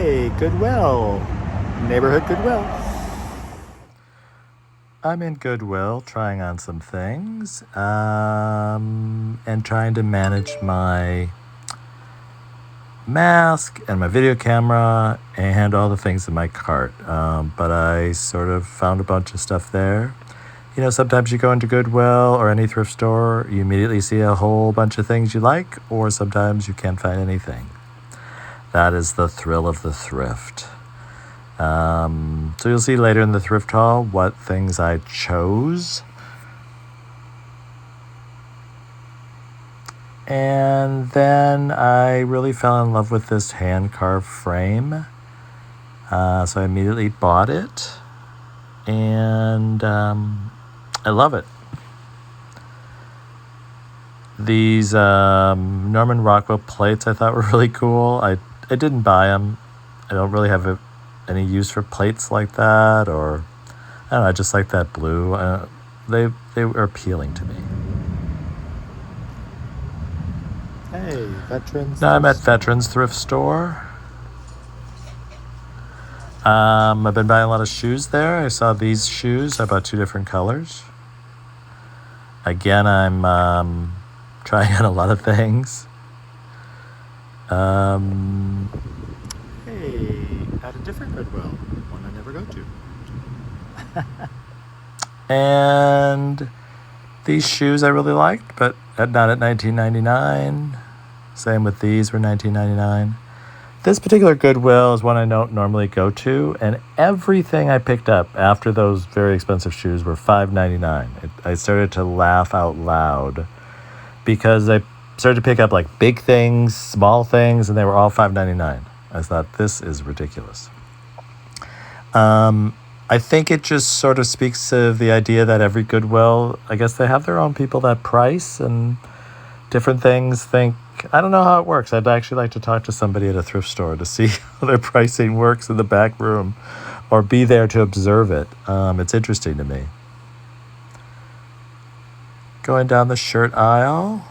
Hey, Goodwill. Neighborhood Goodwill. I'm in Goodwill trying on some things and trying to manage my mask and my video camera and all the things in my cart. But I sort of found a bunch of stuff there. You know, sometimes you go into Goodwill or any thrift store, you immediately see a whole bunch of things you like, or sometimes you can't find anything. That is the thrill of the thrift. So you'll see later in the thrift haul what things I chose. And then I really fell in love with this hand-carved frame. So I immediately bought it. And I love it. These Norman Rockwell plates I thought were really cool. I didn't buy them. I don't really have any use for plates like that, or I don't know, I just like that blue. They were appealing to me. Hey, Veterans. Now I'm at Veterans Thrift Store. I've been buying a lot of shoes there. I saw these shoes. I bought 2 different colors. Again, I'm trying on a lot of things. Hey, at a different Goodwill, one I never go to. And these shoes I really liked, but not at $19.99. Same with these were $19.99. This particular Goodwill is one I don't normally go to, and everything I picked up after those very expensive shoes were $5.99. I started to laugh out loud because I started to pick up like big things, small things, and they were all $5.99. I thought, this is ridiculous. I think it just sort of speaks to the idea that every Goodwill, I guess they have their own people that price and different things think. I don't know how it works. I'd actually like to talk to somebody at a thrift store to see how their pricing works in the back room or be there to observe it. It's interesting to me. Going down the shirt aisle.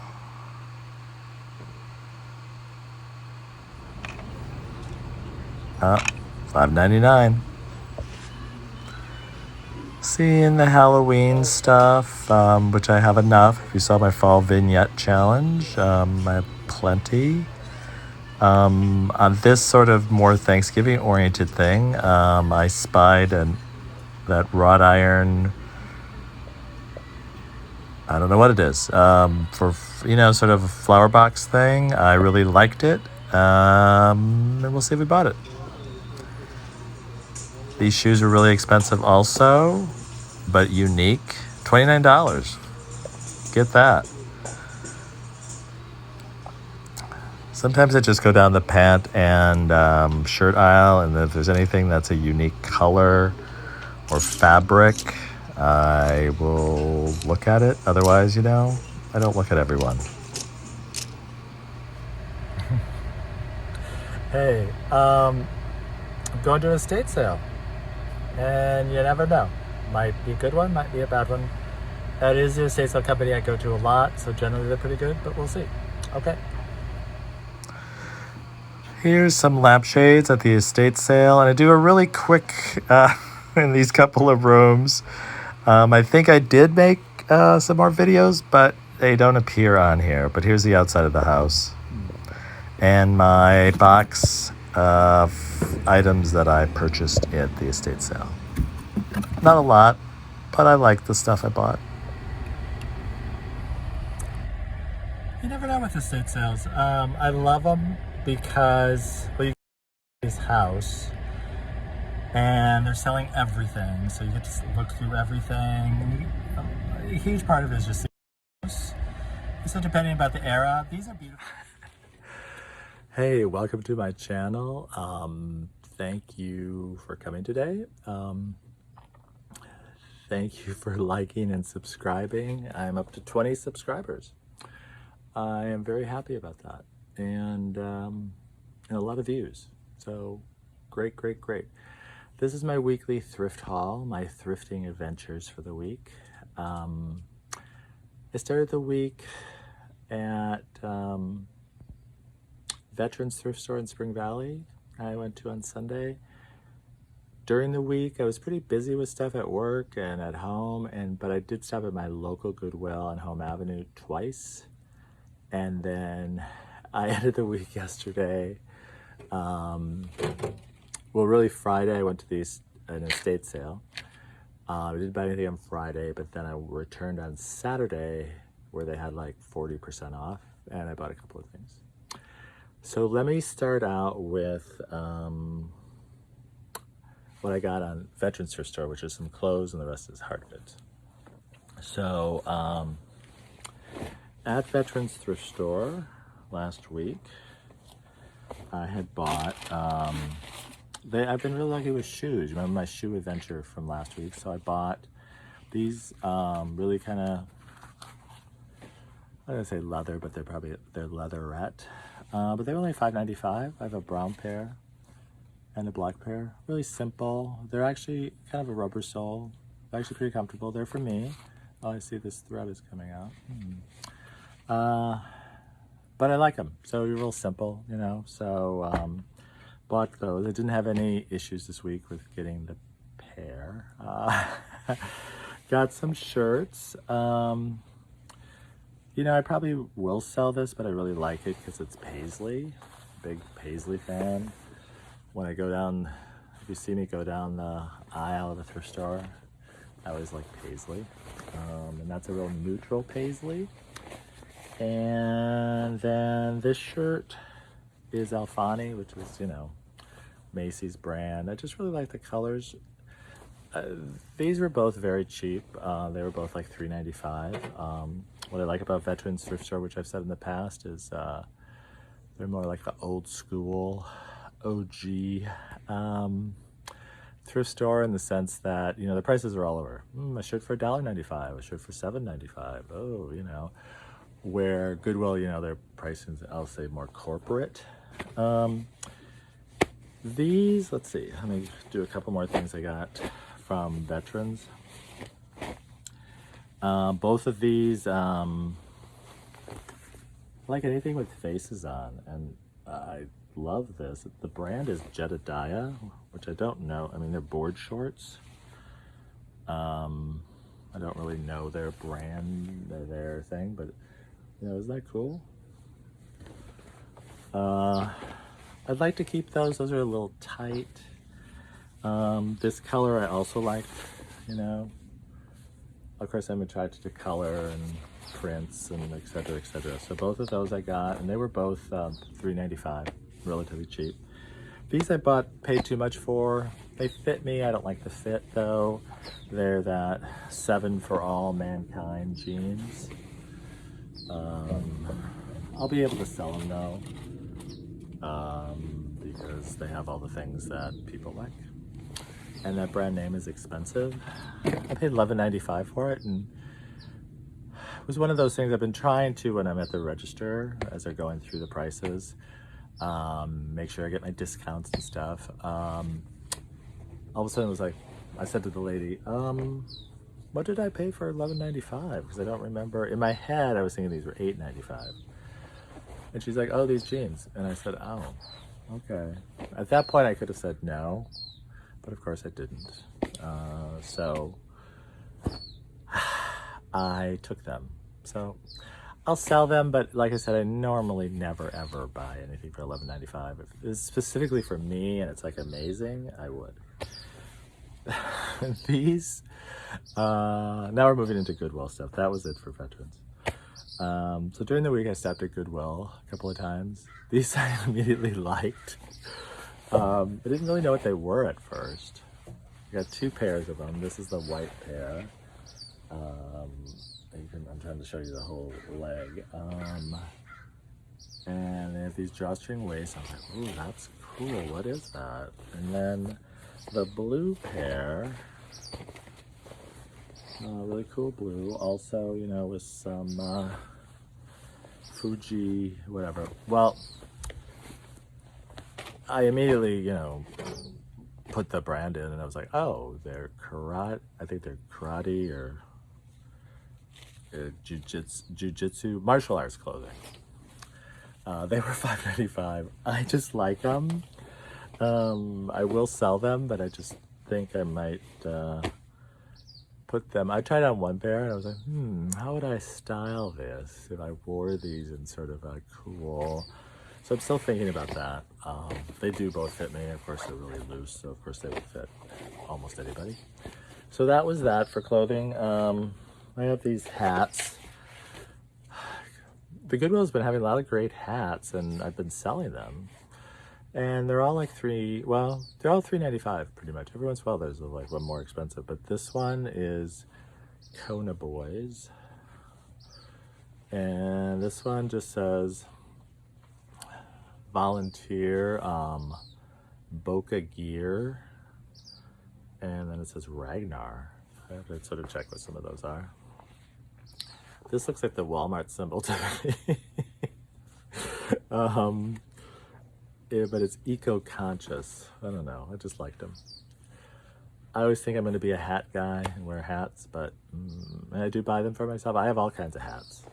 $5.99. Seeing the Halloween stuff, which I have enough. If you saw my fall vignette challenge, I have plenty. On this sort of more Thanksgiving-oriented thing, I spied that wrought iron. I don't know what it is. For sort of a flower box thing. I really liked it, and we'll see if we bought it. These shoes are really expensive also, but unique. $29. Get that. Sometimes I just go down the pant and shirt aisle, and if there's anything that's a unique color or fabric, I will look at it. Otherwise, I don't look at everyone. Hey, I'm going to an estate sale. And you never know. Might be a good one, might be a bad one. That is the estate sale company I go to a lot, so generally they're pretty good, but we'll see. Okay. Here's some lampshades at the estate sale, and I do a really quick in these couple of rooms. I think I did make some more videos, but they don't appear on here. But here's the outside of the house. And my box of items that I purchased at the estate sale. Not a lot, but I like the stuff I bought. You never know with estate sales. I love them because you get this house and they're selling everything, so you get to look through everything. A huge part of it is just the house. So depending about the era, these are beautiful. Hey, welcome to my channel. Thank you for coming today. Thank you for liking and subscribing. I'm up to 20 subscribers. I am very happy about that. And a lot of views. So great, great, great. This is my weekly thrift haul, my thrifting adventures for the week. I started the week at Veterans Thrift Store in Spring Valley. I went to on Sunday. During the week, I was pretty busy with stuff at work and at home, but I did stop at my local Goodwill on Home Avenue twice. And then I ended the week yesterday. Well, really Friday, I went to an estate sale. I didn't buy anything on Friday, but then I returned on Saturday where they had like 40% off, and I bought a couple of things. So let me start out with what I got on Veterans Thrift Store, which is some clothes and the rest is hard goods. So at Veterans Thrift Store last week, I had bought, I've been really lucky with shoes. Remember my shoe adventure from last week? So I bought these really kind of, I'm gonna say leather, but they're leatherette. But they're only $5.95. I have a brown pair and a black pair. Really simple. They're actually kind of a rubber sole. They're actually pretty comfortable. They're for me. Oh, I see this thread is coming out. But I like them. So you're real simple, you know. So bought those. I didn't have any issues this week with getting the pair. Got some shirts. You know, I probably will sell this, but I really like it because it's paisley. Big paisley fan. When I go down, if you see me go down the aisle of a thrift store, I always like paisley. And that's a real neutral paisley. And then this shirt is Alfani, which is, you know, Macy's brand. I just really like the colors. These were both very cheap. They were both like $3.95. What I like about Veterans Thrift Store, which I've said in the past, is they're more like the old school OG thrift store in the sense that, you know, the prices are all over. A shirt for $1.95, a shirt for $7.95. Oh, you know, where Goodwill, you know, their pricing, I'll say, more corporate. These, let's see, let me do a couple more things I got from Veterans. Both of these, like anything with faces on, and I love this. The brand is Jedediah, which I don't know. I mean, they're board shorts. I don't really know their brand, their thing, but you know, isn't that cool? I'd like to keep those. Those are a little tight. This color I also like, you know. Of course, I'm attracted to color and prints and et cetera, et cetera. So both of those I got, and they were both $3.95, relatively cheap. These I paid too much for. They fit me. I don't like the fit though. They're that 7 for All Mankind jeans. I'll be able to sell them though, because they have all the things that people like. And that brand name is expensive. I paid $11.95 for it, and it was one of those things I've been trying to, when I'm at the register, as they're going through the prices, make sure I get my discounts and stuff. All of a sudden it was like, I said to the lady, what did I pay for $11.95? Because I don't remember. In my head, I was thinking these were $8.95. And she's like, oh, these jeans. And I said, oh, okay. At that point, I could have said no, but of course I didn't. So I took them. So I'll sell them, but like I said, I normally never ever buy anything for $11.95. If it's specifically for me and it's like amazing, I would. These, now we're moving into Goodwill stuff. That was it for Veterans. So during the week I stopped at Goodwill a couple of times. These I immediately liked. I didn't really know what they were at first. I got 2 pairs of them. This is the white pair. I'm trying to show you the whole leg. And they have these drawstring waists. I was like, ooh, that's cool. What is that? And then the blue pair, really cool blue. Also, you know, with some Fuji, whatever. Well, I immediately, you know, put the brand in, and I was like, oh, they're karate. I think they're karate or jiu-jitsu, martial arts clothing. They were $5.95. I just like them. I will sell them, but I just think I might put them. I tried on one pair and I was like, how would I style this if I wore these in sort of a cool. So I'm still thinking about that. They do both fit me. Of course, they're really loose, so of course they would fit almost anybody. So that was that for clothing. I have these hats. The Goodwill has been having a lot of great hats, and I've been selling them. And they're all like they're all $3.95 pretty much. Every once in a while there's like one more expensive, but this one is Kona Boys. And this one just says volunteer Boca Gear. And then it says Ragnar. I have to sort of check what some of those are. This looks like the Walmart symbol to me. Yeah, but it's eco-conscious. I don't know. I just liked them. I always think I'm going to be a hat guy and wear hats, but and I do buy them for myself. I have all kinds of hats.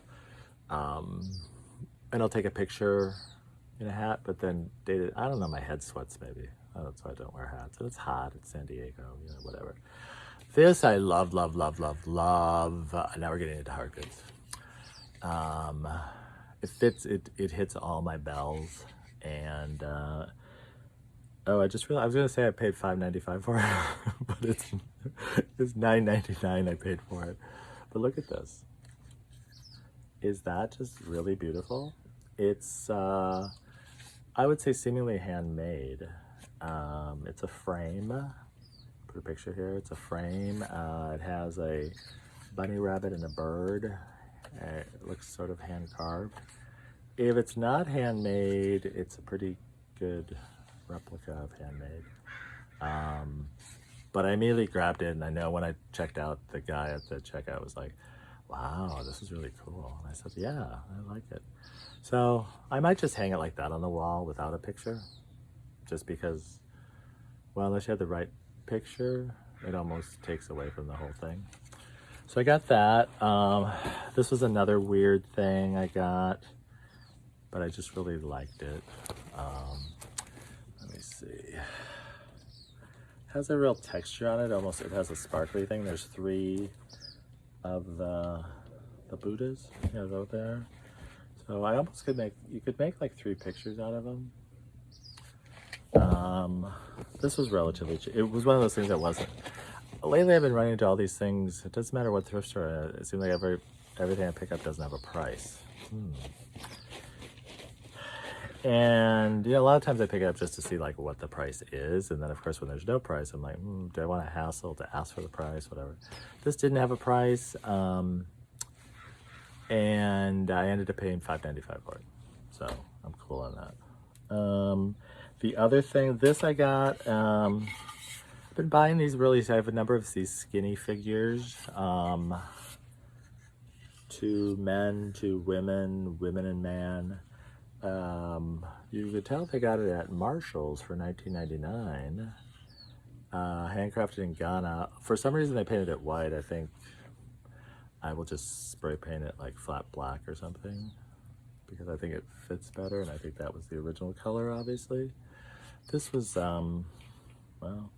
And I'll take a picture in a hat, but then date it. I don't know, my head sweats maybe. That's why I don't wear hats. And it's hot. It's San Diego, you know, whatever. This I love, love, love, love, love. Now we're getting into hard goods. It fits, it hits all my bells. And oh, I just realized, I was gonna say I paid $5.95 for it, but it's $9.99 I paid for it. But look at this. Is that just really beautiful? It's I would say seemingly handmade. It's a frame. Put a picture here. It's a frame. It has a bunny rabbit and a bird. It looks sort of hand carved. If it's not handmade, it's a pretty good replica of handmade. But I immediately grabbed it, and I know when I checked out, the guy at the checkout was like, wow, this is really cool. And I said, yeah, I like it. So I might just hang it like that on the wall without a picture, just because, well, unless you have the right picture, it almost takes away from the whole thing. So I got that. This was another weird thing I got, but I just really liked it. Let me see. It has a real texture on it. Almost, it has a sparkly thing. There's 3 of the Buddhas, you know, out there. So I almost could make, you could make like 3 pictures out of them. This was relatively cheap. It was one of those things that wasn't. Lately I've been running into all these things. It doesn't matter what thrift store, it seems like everything I pick up doesn't have a price. And, you know, a lot of times I pick it up just to see like what the price is. And then of course when there's no price, I'm like, do I want a hassle to ask for the price, whatever. This didn't have a price. And I ended up paying $5.95 for it. So I'm cool on that. The other thing, this I got, I've been buying these I have a number of these skinny figures. To men, to women, women and man. You could tell they got it at Marshall's for $19.99. Handcrafted in Ghana. For some reason they painted it white. I think I will just spray paint it like flat black or something, because I think it fits better, and I think that was the original color, obviously. This was, well,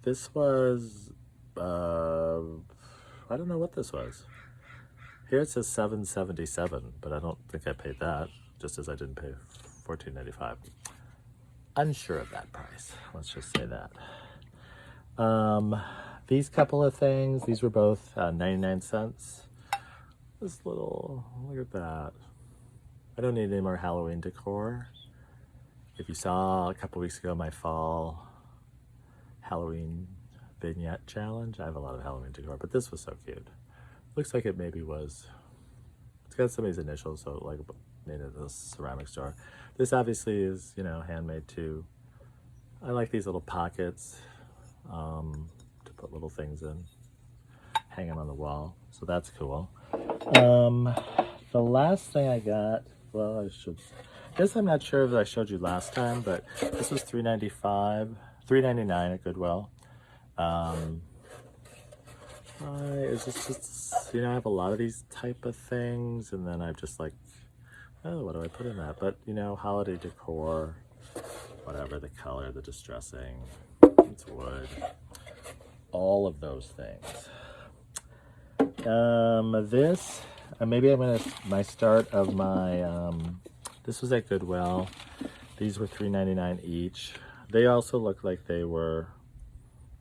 this was, I don't know what this was. Here it says $7.77, but I don't think I paid that, just as I didn't pay $14.95. Unsure of that price, let's just say that. These couple of things, these were both 99 cents. This little, look at that. I don't need any more Halloween decor. If you saw a couple weeks ago my fall Halloween vignette challenge, I have a lot of Halloween decor, but this was so cute. Looks like it maybe was, it's got somebody's initials, so like made at a ceramic store. This obviously is, you know, handmade too. I like these little pockets to put little things in, hang them on the wall, so that's cool. The last thing I got, well, I guess I'm not sure if I showed you last time, but this was $3.99 at Goodwill. It's just, you know, I have a lot of these type of things, and then I'm just like, oh, what do I put in that? But, you know, holiday decor, whatever, the color, the distressing, it's wood, all of those things. This, maybe I'm gonna, my start of my, this was at Goodwill. These were $3.99 each. They also look like they were,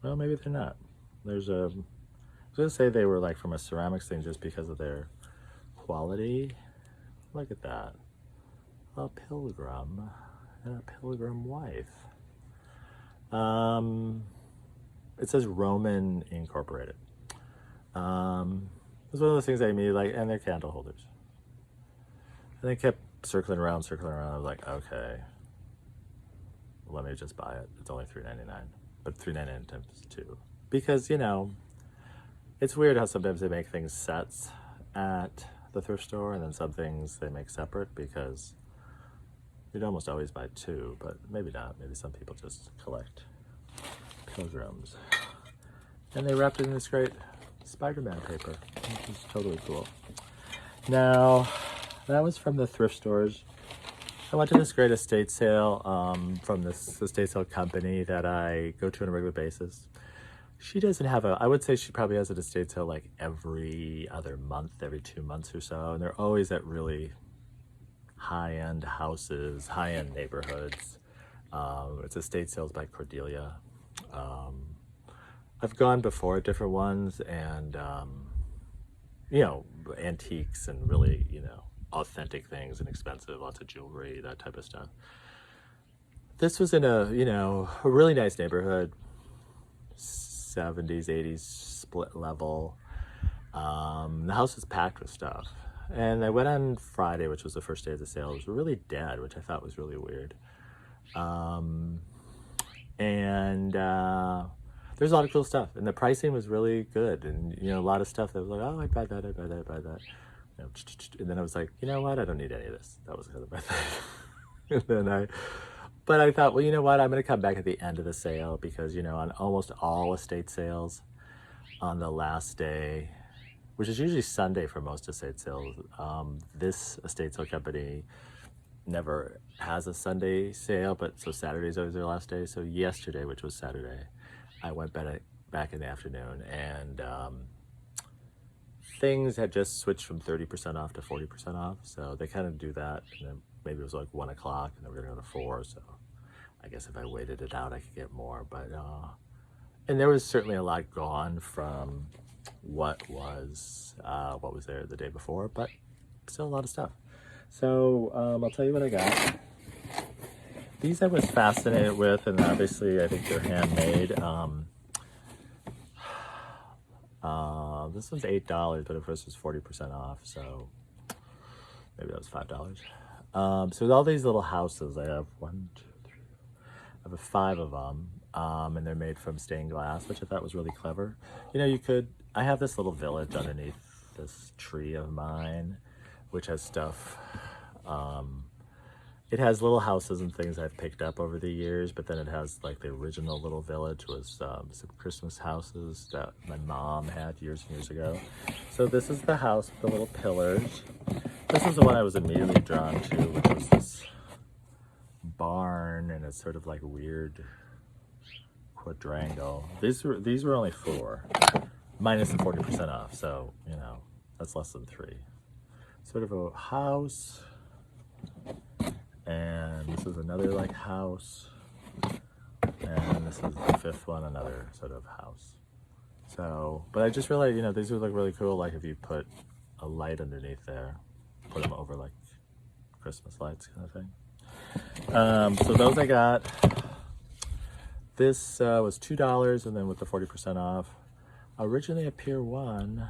well, maybe they're not. There's a, I was gonna say they were like from a ceramics thing just because of their quality. Look at that. A pilgrim and a pilgrim wife. It says Roman Incorporated. It was one of those things I immediately like, and they're candle holders. And they kept circling around. I was like, okay, let me just buy it. It's only $3.99, but $3.99 times 2. Because, you know, it's weird how sometimes they make things sets at the thrift store, and then some things they make separate, because you'd almost always buy 2, but maybe not. Maybe some people just collect pilgrims. And they wrapped it in this great Spider-Man paper, which is totally cool. Now, that was from the thrift stores. I went to this great estate sale from this estate sale company that I go to on a regular basis. She doesn't have a, I would say she probably has an estate sale like every other month, every 2 months or so. And they're always at really high-end houses, high-end neighborhoods. It's estate sales by Cordelia. I've gone before at different ones, and you know, antiques and really, you know, authentic things and expensive, lots of jewelry, that type of stuff. This was in a, you know, a really nice neighborhood, 70s, 80s split level. The house was packed with stuff. And I went on Friday, which was the first day of the sale. It was really dead, which I thought was really weird. There's a lot of cool stuff, and the pricing was really good. And, you know, a lot of stuff that was like, oh, I'd buy that, I'd buy that, I'd buy that. You know, and then I was like, you know what? I don't need any of this. That was kind of my thing. And then but I thought, well, you know what? I'm going to come back at the end of the sale, because, you know, on almost all estate sales, on the last day, which is usually Sunday for most estate sales, this estate sale company never has a Sunday sale, but so Saturday's always their last day. So yesterday, which was Saturday, I went back in the afternoon, and things had just switched from 30% off to 40% off. So they kind of do that, and then maybe it was like 1 o'clock, and then we're gonna go to 4. So I guess if I waited it out, I could get more. But and there was certainly a lot gone from what was there the day before, but still a lot of stuff. So I'll tell you what I got. These I was fascinated with, and obviously I think they're handmade. This one's $8, but of course it's 40% off, so maybe that was $5. So with all these little houses, I have 1, 2, 3, I have 5 of them, and they're made from stained glass, which I thought was really clever. You know, I have this little village underneath this tree of mine, which has stuff. It has little houses and things I've picked up over the years, but then it has like the original little village was some Christmas houses that my mom had years and years ago. So this is the house with the little pillars. This is the one I was immediately drawn to, which was this barn, and it's sort of like weird quadrangle. These were only 4, minus the 40% off, so you know that's less than 3. Sort of a house, and this is another like house, and this is the 5th one, another sort of house. So, but I just realized, you know, these would look really cool, like if you put a light underneath there, put them over like Christmas lights kind of thing. So those I got. This was $2, and then with the 40% off, originally a Pier 1,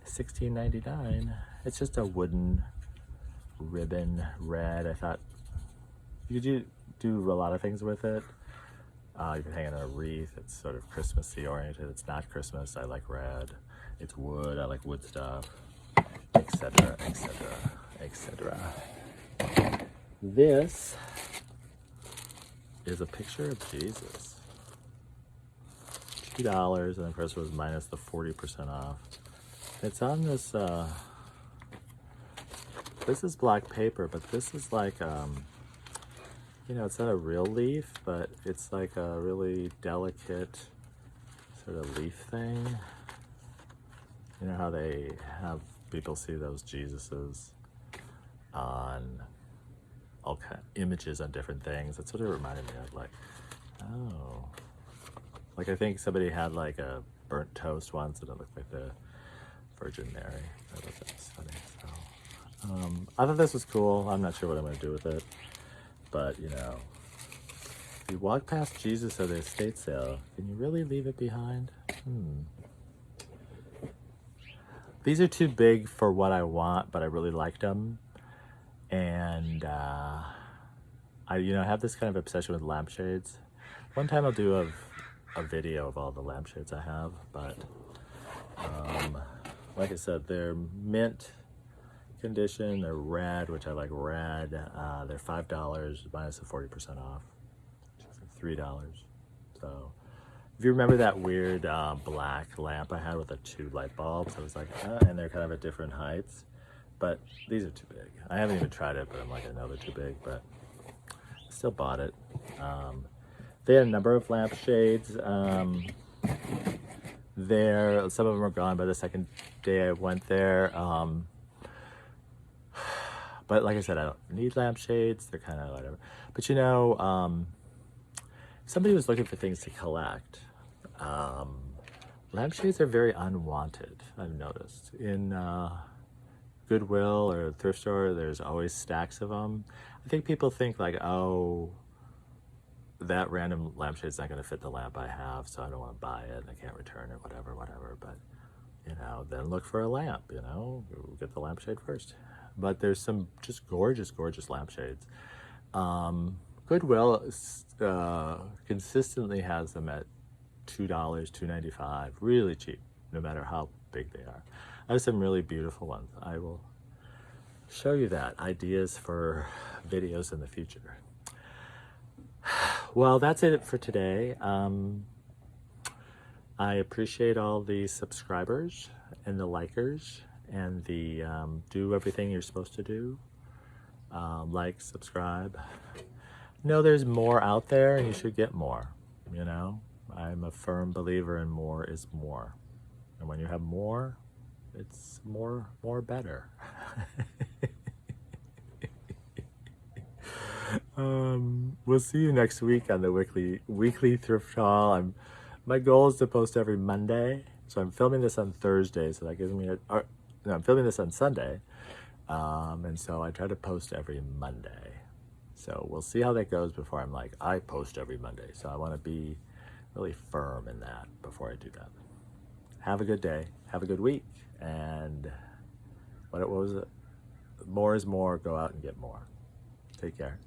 $16.99. It's just a wooden ribbon red. I thought you could do a lot of things with it. You can hang it on a wreath. It's sort of Christmassy oriented. It's not Christmas. I like red. It's wood. I like wood stuff, etc., etc., etc. This is a picture of Jesus. $2, and of course it was minus the 40% off. It's on this, this is black paper, but this is like, you know, it's not a real leaf, but it's like a really delicate sort of leaf thing. You know how they have people see those Jesuses on all kind of images on different things? That's what it reminded me of. Like, oh, like I think somebody had like a burnt toast once and it looked like the Virgin Mary. I thought that was funny. So, I thought this was cool. I'm not sure what I'm going to do with it, but you know, if you walk past Jesus at the estate sale, can you really leave it behind? These are too big for what I want, but I really liked them. And I, you know, have this kind of obsession with lampshades. One time I'll do a video of all the lampshades I have, but like I said, they're mint condition. They're red, which I like red. They're $5 minus the 40% off, which is like $3. So if you remember that weird black lamp I had with the 2 light bulbs, I was like, and they're kind of at different heights, but these are too big. I haven't even tried it, but I'm like, I know they're too big, but I still bought it. They had a number of lampshades. There, some of them are gone by the second day I went there. But like I said, I don't need lampshades. They're kind of whatever. But you know, somebody was looking for things to collect. Lampshades are very unwanted, I've noticed. In Goodwill or thrift store, there's always stacks of them. I think people think like, oh, that random lampshade's not going to fit the lamp I have, so I don't want to buy it, and I can't return it, whatever. But, you know, then look for a lamp, you know, get the lampshade first. But there's some just gorgeous, gorgeous lampshades. Goodwill consistently has them at $2, $2.95, really cheap, no matter how big they are. I have some really beautiful ones. I will show you that, ideas for videos in the future. Well, that's it for today. I appreciate all the subscribers and the likers and the do everything you're supposed to do. Like, subscribe. Know there's more out there and you should get more, you know? I'm a firm believer in more is more. And when you have more, it's more better. We'll see you next week on the weekly thrift haul. My goal is to post every Monday, so I'm filming this on Thursday, so that gives me I'm filming this on Sunday, and so I try to post every Monday. So we'll see how that goes before I'm like, I post every Monday. So I want to be really firm in that before I do that. Have a good day, have a good week, and what was it? More is more. Go out and get more. Take care.